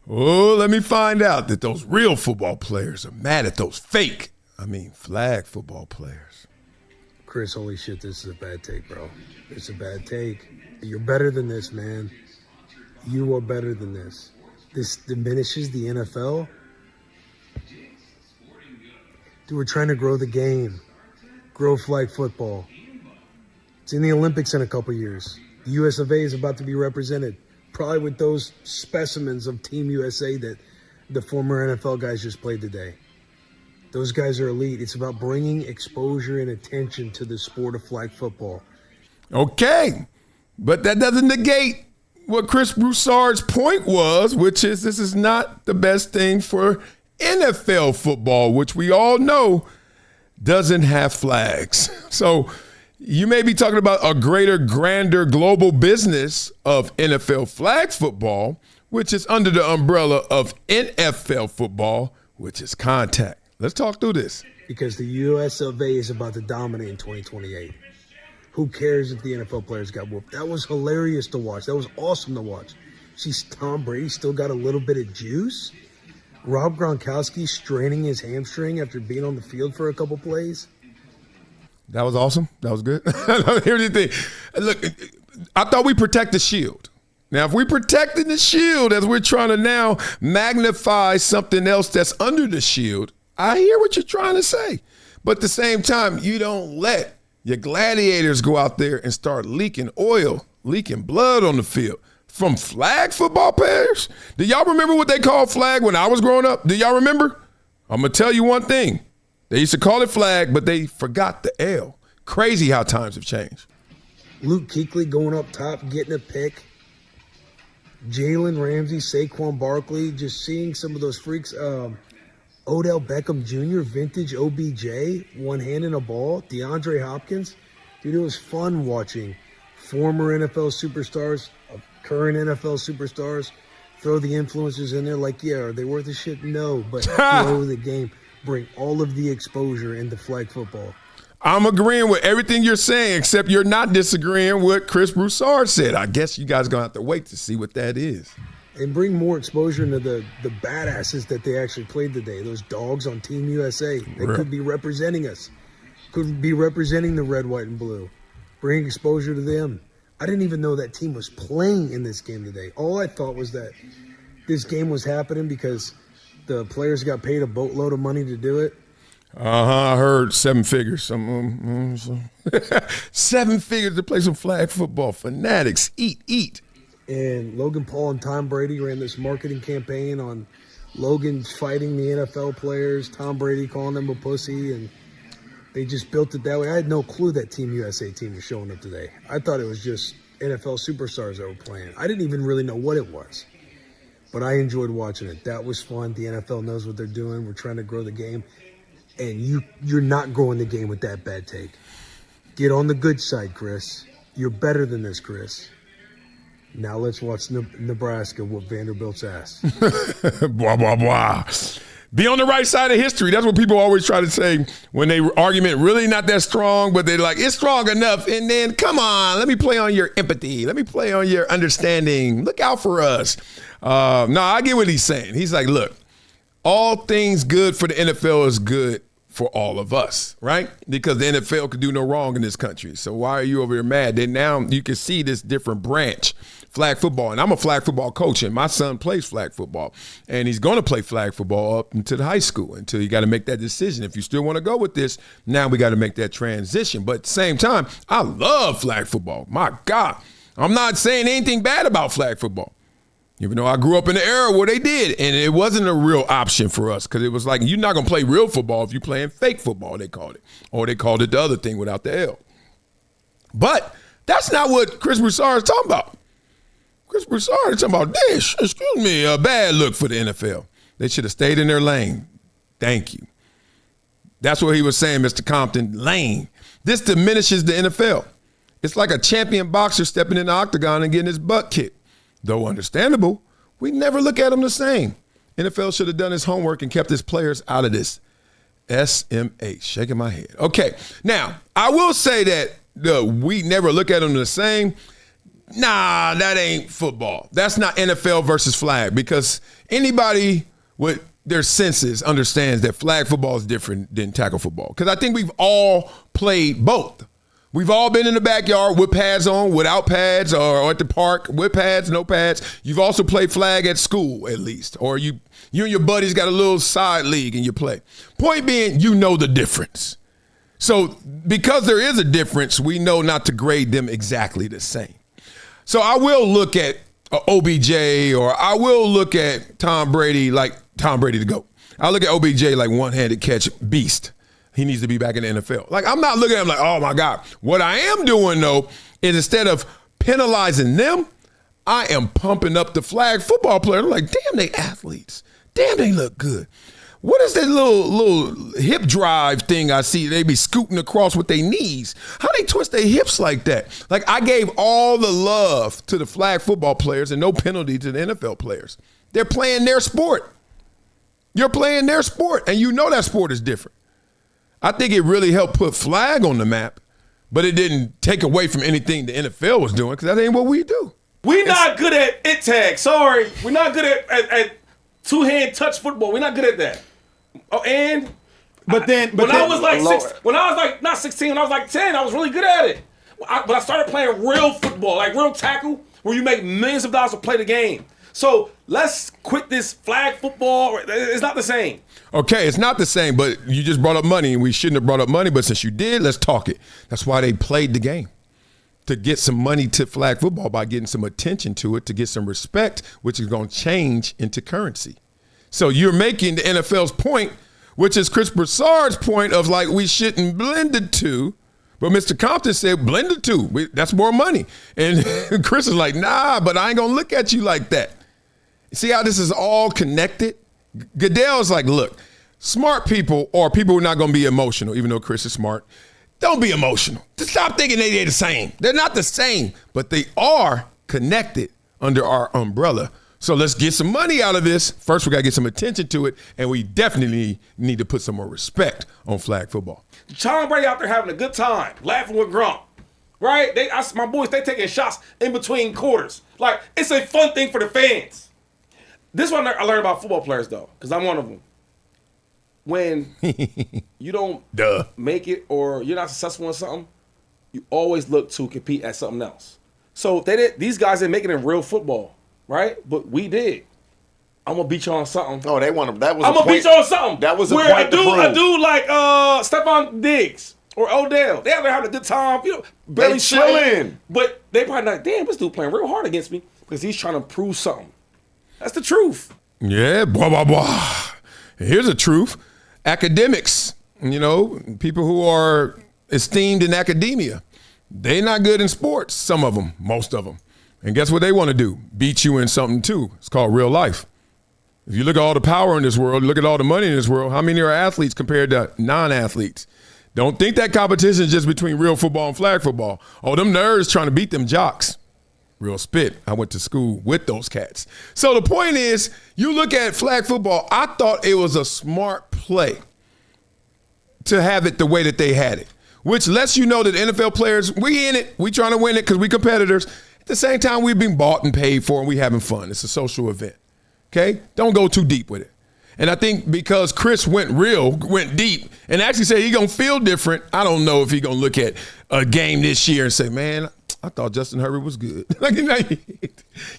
Oh, let me find out that those real football players are mad at those flag football players. Chris, holy shit, this is a bad take, bro. It's a bad take. You're better than this, man. You are better than this. This diminishes the NFL. Dude, we're trying to grow the game. Grow flag football. It's in the Olympics in a couple years. The US of A is about to be represented. Probably with those specimens of Team USA that the former NFL guys just played today. Those guys are elite. It's about bringing exposure and attention to the sport of flag football. Okay, but that doesn't negate what Chris Broussard's point was, which is this is not the best thing for NFL football, which we all know doesn't have flags. So you may be talking about a greater, grander global business of NFL flag football, which is under the umbrella of NFL football, which is contact. Let's talk through this. Because the US of A is about to dominate in 2028. Who cares if the NFL players got whooped? That was hilarious to watch. That was awesome to watch. See, Tom Brady still got a little bit of juice. Rob Gronkowski straining his hamstring after being on the field for a couple plays. That was awesome. That was good. Here's the thing. Look, I thought we protect the shield. Now, if we protected the shield as we're trying to now magnify something else that's under the shield, I hear what you're trying to say. But at the same time, you don't let your gladiators go out there and start leaking oil, leaking blood on the field from flag football players. Do y'all remember what they called flag when I was growing up? Do y'all remember? I'm going to tell you one thing. They used to call it flag, but they forgot the L. Crazy how times have changed. Luke Kuechly going up top, getting a pick. Jalen Ramsey, Saquon Barkley, just seeing some of those freaks. Odell Beckham Jr., vintage OBJ, one hand in a ball. DeAndre Hopkins. Dude, it was fun watching former NFL superstars, current NFL superstars, throw the influencers in there like, yeah, are they worth a shit? No, but grow the game. Bring all of the exposure into flag football. I'm agreeing with everything you're saying, except you're not disagreeing with what Chris Broussard said. I guess you guys are going to have to wait to see what that is. And bring more exposure into the badasses that they actually played today. Those dogs on Team USA. They could be representing us. Could be representing the red, white, and blue. Bring exposure to them. I didn't even know that team was playing in this game today. All I thought was that this game was happening because the players got paid a boatload of money to do it. I heard 7 figures. 7 figures to play some flag football. Fanatics, eat. And Logan Paul and Tom Brady ran this marketing campaign on Logan fighting the NFL players, Tom Brady calling them a pussy, and they just built it that way. I had no clue that Team USA team was showing up today. I thought it was just NFL superstars that were playing. I didn't even really know what it was. But I enjoyed watching it. That was fun. The NFL knows what they're doing. We're trying to grow the game. And you're not growing the game with that bad take. Get on the good side, Chris. You're better than this, Chris. Now let's watch Nebraska whoop Vanderbilt's ass. Blah, blah, blah. Be on the right side of history. That's what people always try to say when they argument really not that strong, but they're like, it's strong enough. And then, come on, let me play on your empathy. Let me play on your understanding. Look out for us. No, I get what he's saying. He's like, look, all things good for the NFL is good for all of us, right? Because the NFL could do no wrong in this country. So why are you over here mad? Then now you can see this different branch, flag football. And I'm a flag football coach, and my son plays flag football. And he's going to play flag football up into the high school until you got to make that decision. If you still want to go with this, now we got to make that transition. But at the same time, I love flag football. My God. I'm not saying anything bad about flag football. Even though I grew up in the era where they did, and it wasn't a real option for us because it was like, you're not going to play real football if you're playing fake football, they called it. Or they called it the other thing without the L. But that's not what Chris Broussard is talking about. Chris Broussard is talking about this, a bad look for the NFL. They should have stayed in their lane. Thank you. That's what he was saying, Mr. Compton, lane. This diminishes the NFL. It's like a champion boxer stepping in the octagon and getting his butt kicked. Though understandable, we never look at them the same. NFL should have done his homework and kept his players out of this. SMH, shaking my head. Okay, now, I will say that we never look at them the same. nah, that ain't football. That's not NFL versus flag, because anybody with their senses understands that flag football is different than tackle football. Because I think we've all played both. We've all been in the backyard with pads on, without pads, or at the park with pads, no pads. You've also played flag at school, at least. Or you and your buddies got a little side league and you play. Point being, you know the difference. So because there is a difference, we know not to grade them exactly the same. So I will look at OBJ, or I will look at Tom Brady like Tom Brady to go. I look at OBJ like one-handed catch beast. He needs to be back in the NFL. Like, I'm not looking at him like, oh, my God. What I am doing, though, is instead of penalizing them, I am pumping up the flag football player. I'm like, damn, they athletes. Damn, they look good. What is that little hip drive thing I see? They be scooting across with their knees. How they twist their hips like that? Like, I gave all the love to the flag football players and no penalty to the NFL players. They're playing their sport. You're playing their sport, and you know that sport is different. I think it really helped put flag on the map, but it didn't take away from anything the NFL was doing, because that ain't what we do. We're not good at it tag. Sorry. We're not good at two-hand touch football. We're not good at that. Oh, and when I was like not 16, when I was like 10, I was really good at it. But I started playing real football, like real tackle, where you make millions of dollars to play the game. So let's quit this flag football. It's not the same. Okay, it's not the same, but you just brought up money, and we shouldn't have brought up money, but since you did, let's talk it. That's why they played the game, to get some money to flag football by getting some attention to it, to get some respect, which is going to change into currency. So you're making the NFL's point, which is Chris Broussard's point of like we shouldn't blend the two, but Mr. Compton said blend the two. That's more money. And Chris is like, nah, but I ain't going to look at you like that. See how this is all connected? Goodell's like, look, smart people or people who are not going to be emotional, even though Chris is smart, don't be emotional. Just stop thinking they're the same. They're not the same, but they are connected under our umbrella. So let's get some money out of this. First, we got to get some attention to it, and we definitely need to put some more respect on flag football. Tom Brady out there having a good time, laughing with Gronk, right? My boys, they taking shots in between quarters. Like, it's a fun thing for the fans. This one I learned about football players, though, because I'm one of them. When you don't make it or you're not successful in something, you always look to compete at something else. So these guys didn't make it in real football, right? But we did. I'm gonna beat you on something. Oh, they want to. That was. I'm gonna beat you on something. That was a where point to prove. a dude like Stephon Diggs or Odell, they out there having a good time. You know, barely chilling. But they probably like, damn, this dude playing real hard against me because he's trying to prove something. That's the truth. Yeah, blah, blah, blah. Here's the truth. Academics, people who are esteemed in academia, they're not good in sports, some of them, most of them. And guess what they want to do? Beat you in something too. It's called real life. If you look at all the power in this world, look at all the money in this world, how many are athletes compared to non-athletes? Don't think that competition is just between real football and flag football. Oh, them nerds trying to beat them jocks. Real spit. I went to school with those cats. So the point is, you look at flag football, I thought it was a smart play to have it the way that they had it, which lets you know that NFL players, we in it. We trying to win it because we competitors. At the same time, we've been bought and paid for, and we having fun. It's a social event, okay? Don't go too deep with it. And I think because Chris went deep, and actually said he's going to feel different, I don't know if he's going to look at a game this year and say, man, I thought Justin Herbert was good.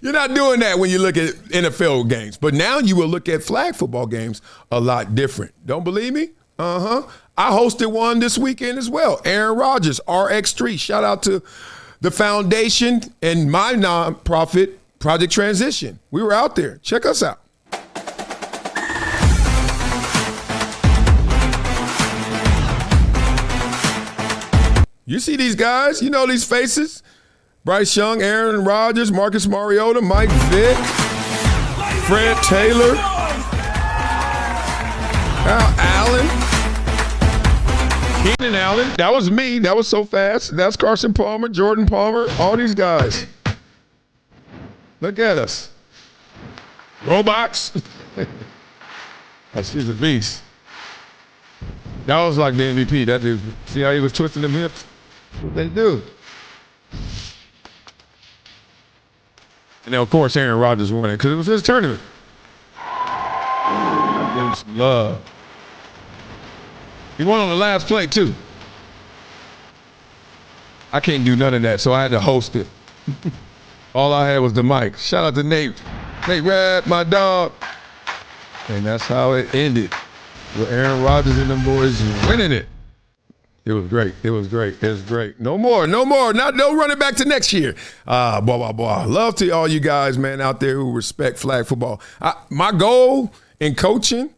You're not doing that when you look at NFL games. But now you will look at flag football games a lot different. Don't believe me? I hosted one this weekend as well. Aaron Rodgers, RX3. Shout out to the foundation and my nonprofit, Project Transition. We were out there. Check us out. You see these guys? You know these faces? Bryce Young, Aaron Rodgers, Marcus Mariota, Mike Vick, Fred Taylor, Allen, Keenan Allen. That was me. That was so fast. That's Carson Palmer, Jordan Palmer, all these guys. Look at us. Robots. She's a beast. That was like the MVP. That dude. See how he was twisting them hips? That's what they do. And then, of course, Aaron Rodgers won it because it was his tournament. Give him some love. He won on the last play, too. I can't do none of that, so I had to host it. All I had was the mic. Shout out to Nate. Nate Rad, my dog. And that's how it ended. With Aaron Rodgers and them boys winning it. It was great. It was great. It was great. No more. No running back to next year. Blah, blah, blah. Love to all you guys, man, out there who respect flag football. My goal in coaching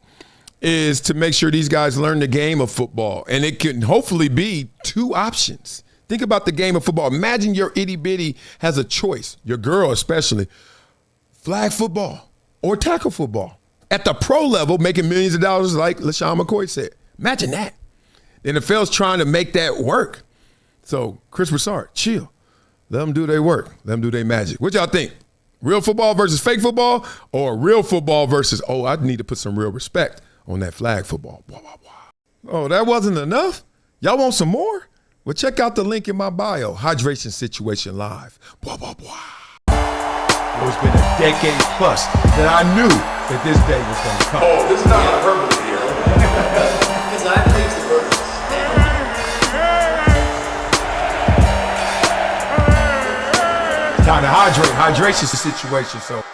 is to make sure these guys learn the game of football. And it can hopefully be two options. Think about the game of football. Imagine your itty bitty has a choice, your girl especially, flag football or tackle football. At the pro level, making millions of dollars like LaShawn McCoy said. Imagine that. The NFL's trying to make that work. So, Chris Broussard, chill. Let them do their work. Let them do their magic. What y'all think? Real football versus fake football, or real football versus, I need to put some real respect on that flag football. Blah, blah, blah. Oh, that wasn't enough? Y'all want some more? Well, check out the link in my bio. Hydration Situation Live. Blah, blah, blah. It's been a decade plus that I knew that this day was going to come. Oh, this is not hyperbole here. Because I believe it's the birds. Time to hydrate. Hydration's the situation, so.